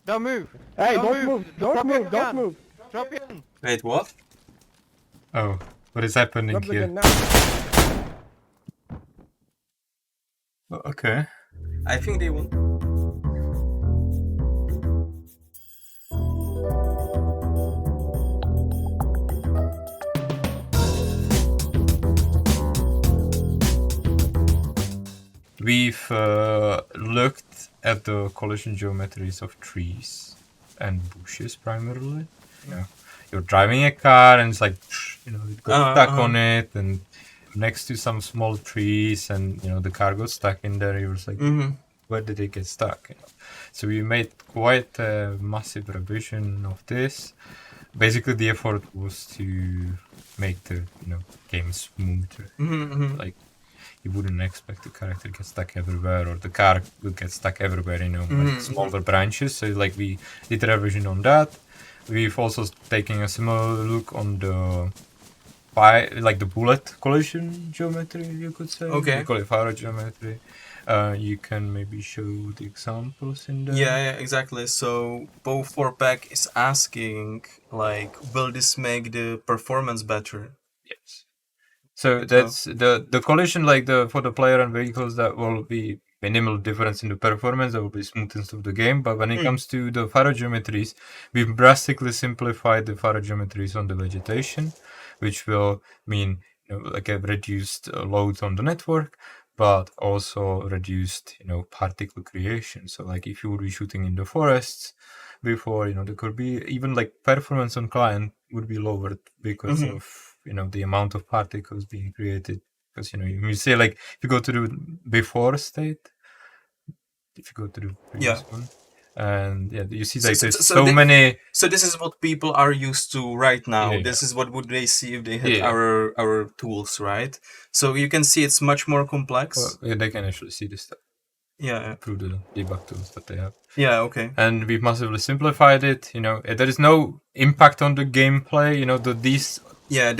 Don't move. Hey, don't move. Don't move. Don't move. Drop in. Wait, what? Oh, what is happening Drop the here? gun now. Oh, okay. I think they want. We've looked at the collision geometries of trees and bushes primarily. You know, you're driving a car and it's like, you know, it got stuck on it, and next to some small trees, and you know the car got stuck in there. You was like, where did it get stuck? You know? So we made quite a massive revision of this. Basically, the effort was to make the game smoother. Like, you wouldn't expect the character to get stuck everywhere, or the car would get stuck everywhere, like smaller branches. So like we did a revision on that. We've also taken a similar look on the bullet collision geometry, you could say. Okay. We call it fire geometry. You can maybe show the examples in there. Yeah, exactly. So Bo4Pack is asking, like, will this make the performance better? Yes. So that's the collision, for the player and vehicles, that will be minimal difference in the performance. That will be smoothest of the game. But when it comes to the phyrogeometries, we've drastically simplified the phyrogeometries on the vegetation, which will mean like a reduced load on the network, but also reduced particle creation. So like if you would be shooting in the forests before, there could be even like performance on client would be lowered because of the amount of particles being created. Because you say like if you go to the before state, if you go to the previous one, and you see like there's so many. So this is what people are used to right now. This is what would they see if they had our tools, right? So you can see it's much more complex. Well, they can actually see this stuff. Yeah. Through the debug tools that they have. Yeah, okay. And we've massively simplified it. There is no impact on the gameplay. These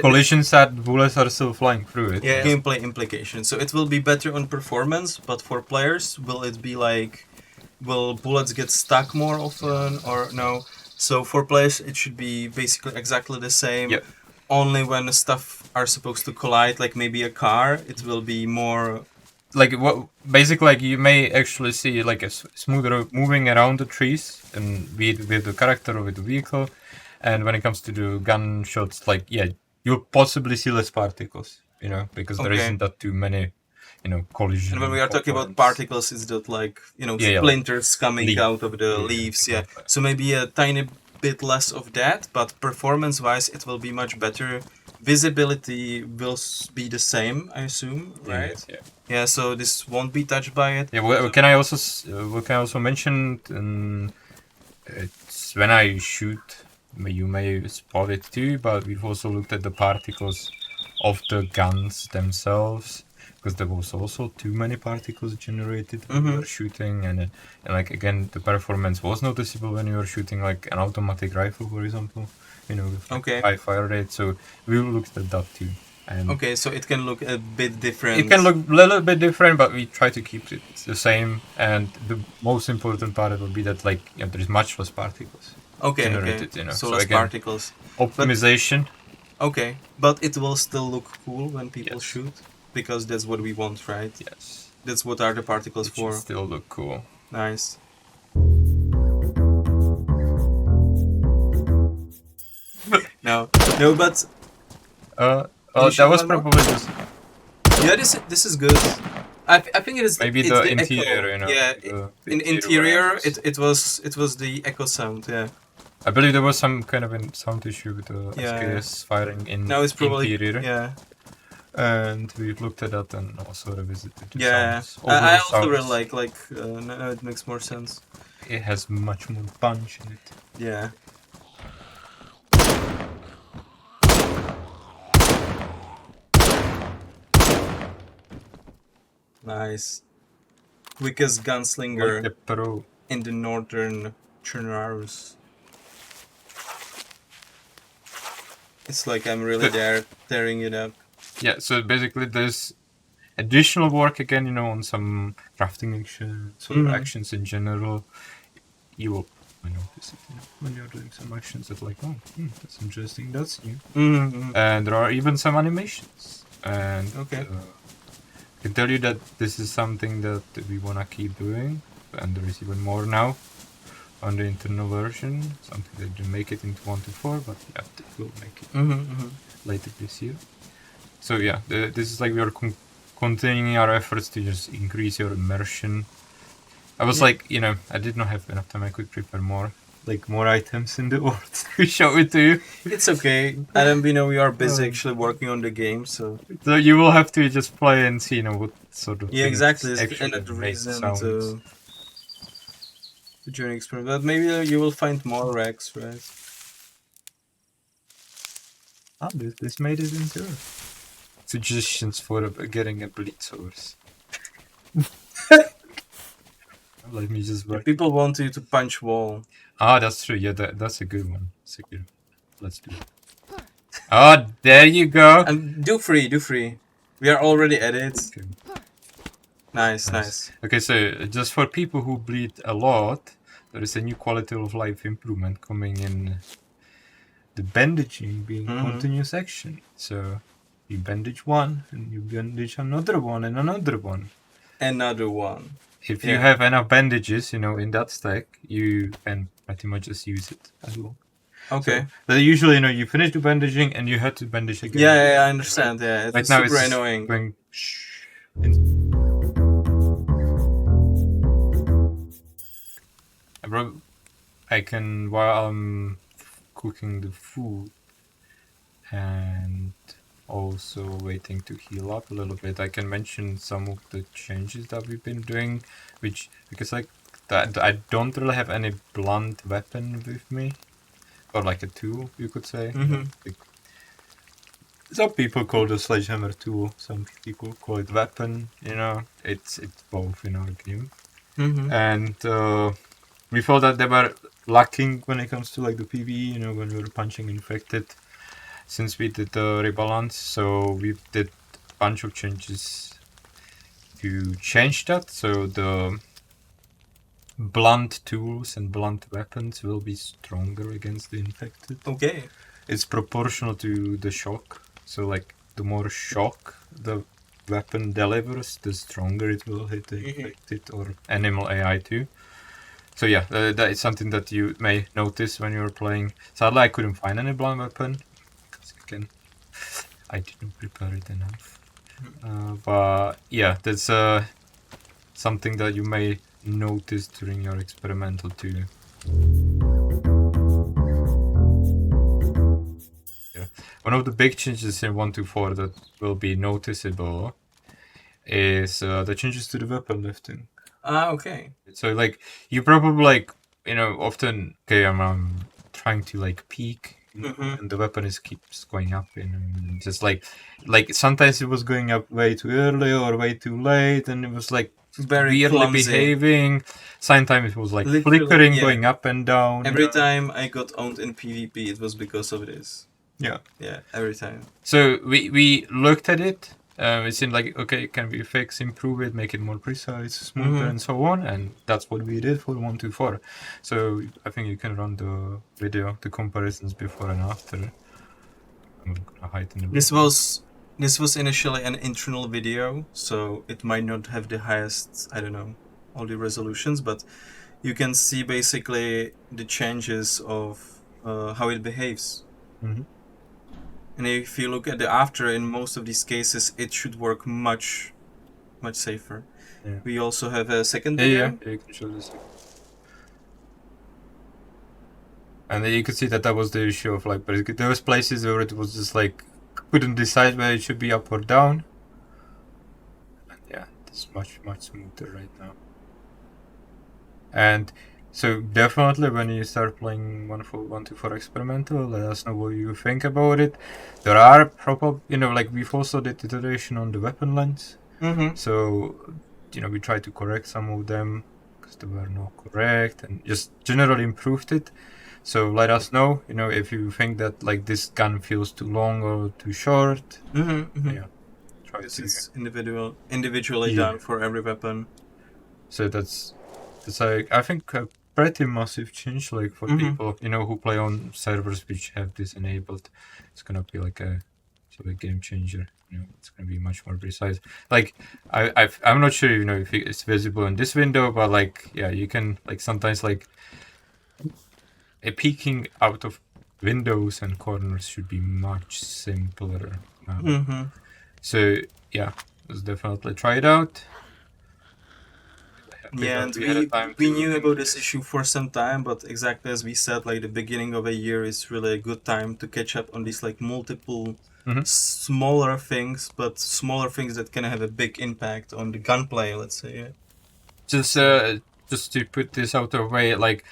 collisions that bullets are still flying through it. Yeah, gameplay implication. So it will be better on performance, but for players, will it be like, will bullets get stuck more often or no? So for players, it should be basically exactly the same. Yep. Only when the stuff are supposed to collide, like maybe a car, it will be more. Like basically, like you may actually see like a smoother moving around the trees, and with the character or with the vehicle. And when it comes to the gunshots, you'll possibly see less particles, because there isn't that too many, collision. And when we are talking about particles, it's that like, splinters coming out of the leaves, So maybe a tiny bit less of that, but performance-wise, it will be much better. Visibility will be the same, I assume, right? Yeah, so this won't be touched by it. Yeah, what can I also mention? It's when I shoot. You may spot it too, but we've also looked at the particles of the guns themselves, because there was also too many particles generated when you were shooting, and like again the performance was noticeable when you were shooting like an automatic rifle, for example, with high fire rate. So we looked at that too. And so it can look a bit different. It can look a little bit different, but we try to keep it the same. And the most important part will be that there is much less particles. Generated, So less again, particles. Optimization. But it will still look cool when people shoot, because that's what we want, right? Yes. That's what are the particles for. Should still look cool. Nice. No, but. That was probably just. Yeah, this is good. I think it is maybe it's the interior, echo. Yeah, in interior it was the echo sound. Yeah. I believe there was some kind of a sound issue with the SKS firing in now it's probably, interior. Yeah. And we've looked at that and also revisited the sounds. I also really like no, it makes more sense. It has much more punch in it. Yeah. Nice. Quickest gunslinger like the pro. In the northern Chernarus. It's like I'm really there tearing it up. Yeah, so basically there's additional work again, on some crafting actions or actions in general. You will I notice it, when you're doing some actions that like, oh, that's interesting, that's new. Mm-hmm. And there are even some animations. And Okay. I can tell you that this is something that we wanna keep doing, and there is even more now on the internal version. Something that didn't make it into 1.4, but yeah, they will make it later this year. So yeah, this is like we are continuing our efforts to just increase your immersion. I was like, I did not have enough time. I could prepare more items in the world to show it to you. It's okay. Adam, we know you are busy actually working on the game, so you will have to just play and see, what sort of yeah, things exactly. It's actually another make reason sounds. to join experiment. But maybe you will find more racks, right? Ah, this made it into suggestions for getting a bleed source. Let me just work. People want you to punch wall. Ah, that's true. Yeah, that's a good one. That's a good. Let's do it. Ah, there you go. And do free. We are already at it. Okay. Nice. Okay, so just for people who bleed a lot, there is a new quality of life improvement coming in. The bandaging being continuous action. So you bandage one, and you bandage another one, and another one. Another one. If you have enough bandages, in that stack, you can pretty much just use it as well. Okay. So, usually, you finish the bandaging and you have to bandage again. Yeah, I understand. Yeah, it's now super it's annoying. Going I can, while I'm cooking the food and also waiting to heal up a little bit, I can mention some of the changes that we've been doing, because I don't really have any blunt weapon with me, or like a tool, you could say. Some people call it a sledgehammer tool, some people call it weapon, it's both in our game. And we felt that they were lacking when it comes to like the PvE, when we were punching infected, since we did the rebalance. So we did a bunch of changes to change that. So the blunt tools and blunt weapons will be stronger against the infected. Okay. It's proportional to the shock. So like the more shock the weapon delivers, the stronger it will hit the infected or animal AI too. So yeah, that is something that you may notice when you're playing. Sadly, I couldn't find any blunt weapon. I didn't prepare it enough. But yeah, that's something that you may notice during your experimental too. Yeah. One of the big changes in 1.2.4 that will be noticeable is the changes to the weapon lifting. Ah, okay. So like you probably often I'm trying to like peek, and the weapon keeps going up, and just like sometimes it was going up way too early or way too late, and it was like very weirdly clumsy. behaving. Sometimes it was like flickering, going up and down. Every time I got owned in PvP, it was because of this. Yeah, every time. So we looked at it. It seemed like, okay, can we fix, improve it, make it more precise, smoother, and so on, and that's what we did for 1.2.4. So I think you can run the video, the comparisons before and after. I'm gonna hide in the This was initially an internal video, so it might not have the highest, all the resolutions, but you can see basically the changes of how it behaves. And if you look at the after, in most of these cases, it should work much safer. Yeah. We also have a second video. Yeah, you can show this. And then you could see that was the issue of like, there was places where it was just like, couldn't decide whether it should be up or down. And yeah, it's much smoother right now. And so definitely when you start playing 1.2.4 experimental, let us know what you think about it. There are probably, like we've also did iteration on the weapon lengths. So, we tried to correct some of them because they were not correct and just generally improved it. So let us know, if you think that like this gun feels too long or too short. Yeah. Try this is individually done for every weapon. So that's like, I think pretty massive change, like for people who play on servers which have this enabled. It's gonna be like a game changer. It's gonna be much more precise. Like I'm not sure if it's visible in this window, but like you can like sometimes like peeking out of windows and corners should be much simpler. So yeah, let's definitely try it out. Yeah, and we knew about this issue for some time, but exactly as we said, like the beginning of a year is really a good time to catch up on these like multiple smaller things, but smaller things that can have a big impact on the gunplay, let's say. Just to put this out of the way, like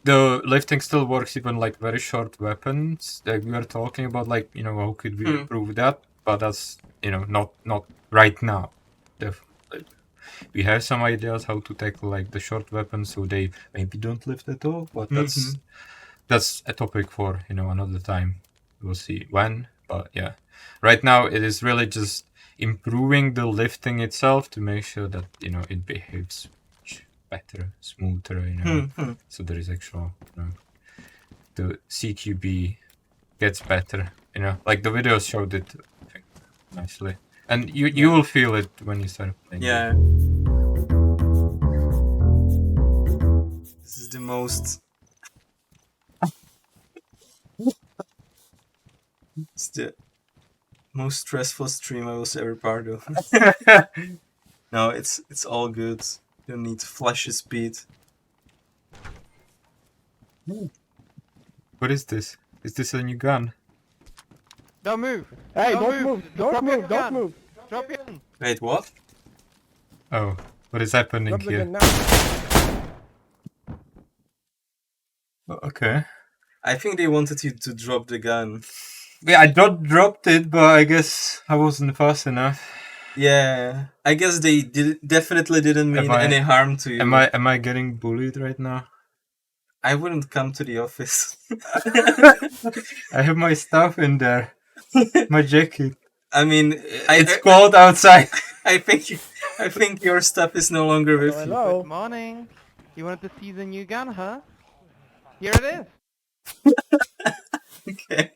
the lifting still works even like very short weapons. Like we were talking about, like how could we improve that? But that's not right now. Definitely, we have some ideas how to tackle like the short weapons, so they maybe don't lift at all. But that's a topic for another time. We'll see when. But yeah, right now it is really just improving the lifting itself to make sure that it behaves better, smoother, so there is actual the CQB gets better, like the videos showed it, I think, nicely, and you will feel it when you start playing. Yeah. This is the most it's the most stressful stream I was ever part of. No, it's all good. You don't need flash speed. What is this? Is this a new gun? Don't move! Hey, don't move! Don't move! Don't move! Drop your gun! Wait, what? Oh, what is happening Drop the here? gun now. Okay. I think they wanted you to drop the gun. Yeah, I dropped it, but I guess I wasn't fast enough. Yeah, I guess they definitely didn't mean any harm to you. Am I getting bullied right now? I wouldn't come to the office. I have my stuff in there. My jacket. I mean, It's cold outside. I think your stuff is no longer with you. Hello? Good morning. You wanted to see the new gun, huh? Here it is. Okay.